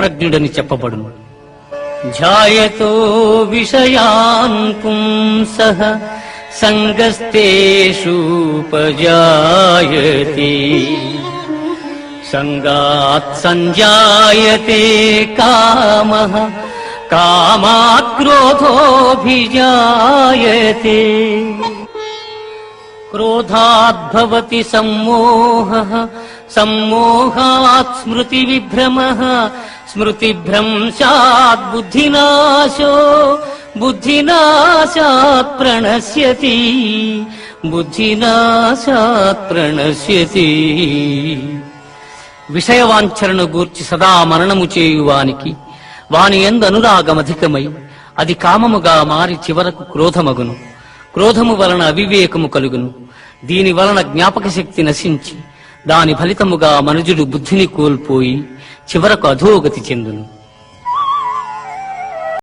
స్థితప్రజ్ఞుడని చెప్పబడును. ధ్యాయతో విషయాన్ పుంసః సంగస్తేషూపజాయతే సంగాత్ సంజాయతే కామః కామాత్ క్రోధోభిజాయతే క్రోధాత్ భవతి సమ్మోహః సమ్మోహాత్ స్మృతి విభ్రమః స్మృతిభ్రంశాత్ బుద్ధినాశో బుద్ధినాశాత్ ప్రణశ్యతి బుద్ధినాశాత్ ప్రణశ్యతి. విషయవాంఛనను గూర్చి సదా మననము చేయువానికి వాని యందు అనురాగమధికమై అది కామముగా మారి చివరకు క్రోధమగును. క్రోధము వలన అవివేకము కలుగును. దీని వలన జ్ఞాపక శక్తి నశించి దాని ఫలితముగా మనుజుడు బుద్ధిని కోల్పోయి చివరకు అధోగతి చెందును.